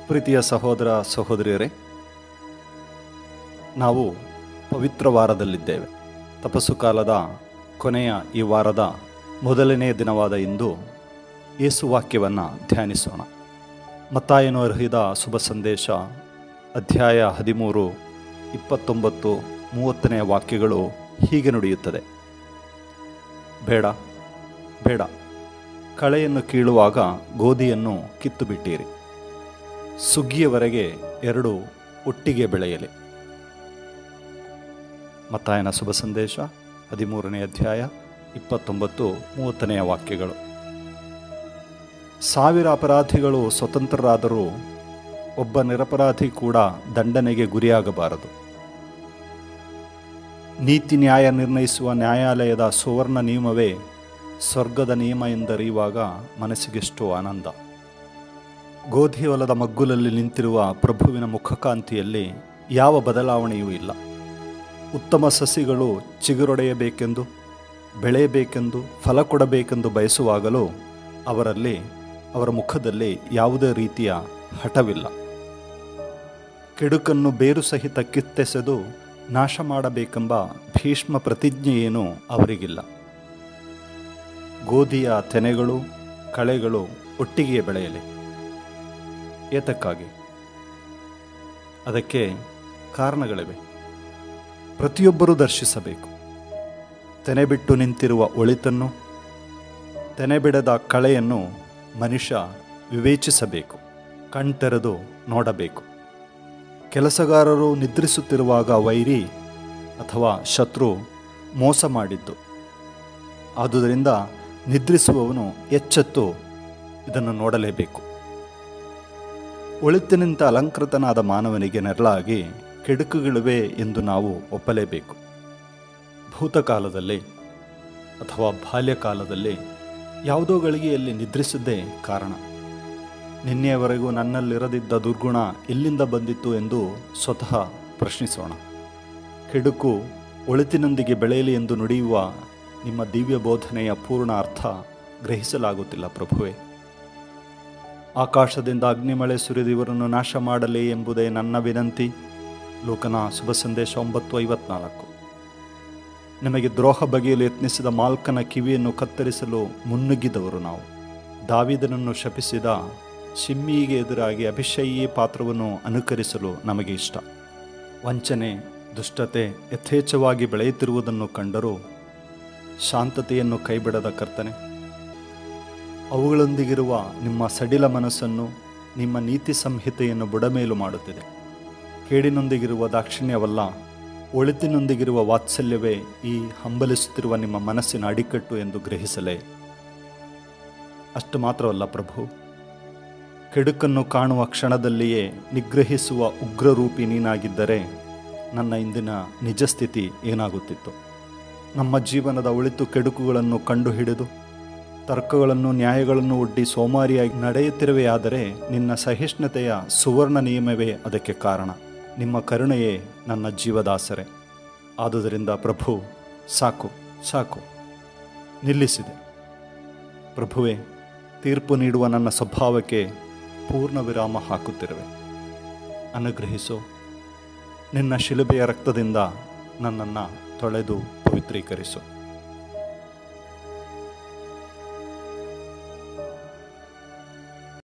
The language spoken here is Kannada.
ಪ್ರೀತಿಯ ಸಹೋದರ ಸಹೋದರಿಯರೇ, ನಾವು ಪವಿತ್ರ ವಾರದಲ್ಲಿದ್ದೇವೆ. ತಪಸ್ಸು ಕಾಲದ ಕೊನೆಯ ಈ ವಾರದ ಮೊದಲನೇ ದಿನವಾದ ಇಂದು ಯೇಸು ವಾಕ್ಯವನ್ನು ಧ್ಯಾನಿಸೋಣ. ಮತ್ತಾಯನು ಬರೆದ ಶುಭ ಸಂದೇಶ ಅಧ್ಯಾಯ 13, 29, 30 ವಾಕ್ಯಗಳು ಹೀಗೆ ನುಡಿಯುತ್ತದೆ. ಬೇಡ ಬೇಡ, ಕಳೆಯನ್ನು ಕೀಳುವಾಗ ಗೋಧಿಯನ್ನು ಕಿತ್ತು ಬಿಟ್ಟಿರಿ. ಸುಗ್ಗಿಯವರೆಗೆ ಎರಡು ಒಟ್ಟಿಗೆ ಬೆಳೆಯಲಿ. ಮತ್ತಾಯನ ಶುಭ ಸಂದೇಶ 13ನೇ ಅಧ್ಯಾಯ 29, 30 ವಾಕ್ಯಗಳು. 1000 ಅಪರಾಧಿಗಳು ಸ್ವತಂತ್ರರಾದರೂ ಒಬ್ಬ ನಿರಪರಾಧಿ ಕೂಡ ದಂಡನೆಗೆ ಗುರಿಯಾಗಬಾರದು. ನೀತಿ ನ್ಯಾಯ ನಿರ್ಣಯಿಸುವ ನ್ಯಾಯಾಲಯದ ಸುವರ್ಣ ನಿಯಮವೇ ಸ್ವರ್ಗದ ನಿಯಮ ಎಂದರಿಯುವಾಗ ಮನಸ್ಸಿಗೆಷ್ಟು ಆನಂದ. ಗೋಧಿ ಹೊಲದ ಮಗ್ಗುಲಲ್ಲಿ ನಿಂತಿರುವ ಪ್ರಭುವಿನ ಮುಖಕಾಂತಿಯಲ್ಲಿ ಯಾವ ಬದಲಾವಣೆಯೂ ಇಲ್ಲ. ಉತ್ತಮ ಸಸಿಗಳು ಚಿಗುರೊಡೆಯಬೇಕೆಂದು, ಬೆಳೆಯಬೇಕೆಂದು, ಫಲ ಕೊಡಬೇಕೆಂದು ಬಯಸುವಾಗಲೂ ಅವರ ಮುಖದಲ್ಲಿ ಯಾವುದೇ ರೀತಿಯ ಹಠವಿಲ್ಲ. ಕೆಡುಕನ್ನು ಬೇರು ಸಹಿತ ಕಿತ್ತೆಸೆದು ನಾಶ ಮಾಡಬೇಕೆಂಬ ಭೀಷ್ಮ ಪ್ರತಿಜ್ಞೆಯೇನೂ ಅವರಿಗಿಲ್ಲ. ಗೋಧಿಯ ತೆನೆಗಳು, ಕಳೆಗಳು ಒಟ್ಟಿಗೆ ಬೆಳೆಯಲಿ. ಏತಕ್ಕಾಗಿ? ಅದಕ್ಕೆ ಕಾರಣಗಳಿವೆ. ಪ್ರತಿಯೊಬ್ಬರೂ ದರ್ಶಿಸಬೇಕು. ತೆನೆ ಬಿಟ್ಟು ನಿಂತಿರುವ ಒಳಿತನ್ನು, ತೆನೆ ಬಿಡದ ಕಳೆಯನ್ನು ಮನುಷ್ಯ ವಿವೇಚಿಸಬೇಕು, ಕಣ್ತೆರೆದು ನೋಡಬೇಕು. ಕೆಲಸಗಾರರು ನಿದ್ರಿಸುತ್ತಿರುವಾಗ ವೈರಿ ಅಥವಾ ಶತ್ರು ಮೋಸ ಮಾಡಿದ್ದು. ಆದುದರಿಂದ ನಿದ್ರಿಸುವವನು ಎಚ್ಚೆತ್ತು ಇದನ್ನು ನೋಡಲೇಬೇಕು. ಒಳಿತಿನಿಂದ ಅಲಂಕೃತನಾದ ಮಾನವನಿಗೆ ನೆರಳಾಗಿ ಕೆಡುಕುಗಳಿವೆ ಎಂದು ನಾವು ಒಪ್ಪಲೇಬೇಕು. ಭೂತಕಾಲದಲ್ಲಿ ಅಥವಾ ಬಾಲ್ಯಕಾಲದಲ್ಲಿ ಯಾವುದೋ ಗಳಿಗೆಯಲ್ಲಿ ನಿದ್ರಿಸಿದ್ದೇ ಕಾರಣ. ನಿನ್ನೆಯವರೆಗೂ ನನ್ನಲ್ಲಿರದಿದ್ದ ದುರ್ಗುಣ ಎಲ್ಲಿಂದ ಬಂದಿತ್ತು ಎಂದು ಸ್ವತಃ ಪ್ರಶ್ನಿಸೋಣ. ಕೆಡುಕು ಒಳಿತಿನೊಂದಿಗೆ ಬೆಳೆಯಲಿ ಎಂದು ನುಡಿಯುವ ನಿಮ್ಮ ದಿವ್ಯ ಬೋಧನೆಯ ಪೂರ್ಣ ಅರ್ಥ ಗ್ರಹಿಸಲಾಗುತ್ತಿಲ್ಲ ಪ್ರಭುವೇ. ಆಕಾಶದಿಂದ ಅಗ್ನಿಮಳೆ ಸುರಿದು ಇವರನ್ನು ನಾಶ ಮಾಡಲಿ ಎಂಬುದೇ ನನ್ನ ವಿನಂತಿ. ಲೂಕನ ಶುಭ ಸಂದೇಶ 9:54. ನಿಮಗೆ ದ್ರೋಹ ಬಗೆಯಲು ಯತ್ನಿಸಿದ ಮಾಲ್ಕನ ಕಿವಿಯನ್ನು ಕತ್ತರಿಸಲು ಮುನ್ನುಗ್ಗಿದವರು ನಾವು. ದಾವೀದನನ್ನು ಶಪಿಸಿದ ಶಿಮ್ಮಿಗೆ ಎದುರಾಗಿ ಅಭಿಷೇಯಿ ಪಾತ್ರವನ್ನು ಅನುಕರಿಸಲು ನಮಗೆ ಇಷ್ಟ. ವಂಚನೆ, ದುಷ್ಟತೆ ಯಥೇಚ್ಛವಾಗಿ ಬೆಳೆಯುತ್ತಿರುವುದನ್ನು ಕಂಡರೂ ಶಾಂತತೆಯನ್ನು ಕೈಬಿಡದ ಕರ್ತನೆ, ಅವುಗಳೊಂದಿಗಿರುವ ನಿಮ್ಮ ಸಡಿಲ ಮನಸ್ಸನ್ನು, ನಿಮ್ಮ ನೀತಿ ಸಂಹಿತೆಯನ್ನು ಬುಡಮೇಲು ಮಾಡುತ್ತಿದೆ. ಕೇಡಿನೊಂದಿಗಿರುವ ದಾಕ್ಷಿಣ್ಯವಲ್ಲ, ಒಳಿತಿನೊಂದಿಗಿರುವ ವಾತ್ಸಲ್ಯವೇ ಈ ಹಂಬಲಿಸುತ್ತಿರುವ ನಿಮ್ಮ ಮನಸ್ಸಿನ ಅಡಿಕಟ್ಟು ಎಂದು ಗ್ರಹಿಸಲೇ. ಅಷ್ಟು ಮಾತ್ರವಲ್ಲ ಪ್ರಭು, ಕೆಡುಕನ್ನು ಕಾಣುವ ಕ್ಷಣದಲ್ಲಿಯೇ ನಿಗ್ರಹಿಸುವ ಉಗ್ರರೂಪಿ ನೀನಾಗಿದ್ದರೆ ನನ್ನ ಇಂದಿನ ನಿಜ ಸ್ಥಿತಿ ಏನಾಗುತ್ತಿತ್ತು? ನಮ್ಮ ಜೀವನದ ಒಳಿತು ಕೆಡುಕುಗಳನ್ನು ಕಂಡುಹಿಡಿದು ತರ್ಕಗಳನ್ನು, ನ್ಯಾಯಗಳನ್ನು ಒಡ್ಡಿ ಸೋಮಾರಿಯಾಗಿ ನಡೆಯುತ್ತಿರುವೆಯಾದರೆ ನಿನ್ನ ಸಹಿಷ್ಣುತೆಯ ಸುವರ್ಣ ನಿಯಮವೇ ಅದಕ್ಕೆ ಕಾರಣ. ನಿಮ್ಮ ಕರುಣೆಯೇ ನನ್ನ ಜೀವದಾಸರೆ. ಆದುದರಿಂದ ಪ್ರಭು, ಸಾಕು ಸಾಕು, ನಿಲ್ಲಿಸಿದೆ. ಪ್ರಭುವೇ, ತೀರ್ಪು ನೀಡುವ ನನ್ನ ಸ್ವಭಾವಕ್ಕೆ ಪೂರ್ಣ ವಿರಾಮ ಹಾಕುತ್ತಿರುವೆ. ಅನುಗ್ರಹಿಸು. ನಿನ್ನ ಶಿಲುಬೆಯ ರಕ್ತದಿಂದ ನನ್ನನ್ನು ತೊಳೆದು ಪವಿತ್ರೀಕರಿಸು.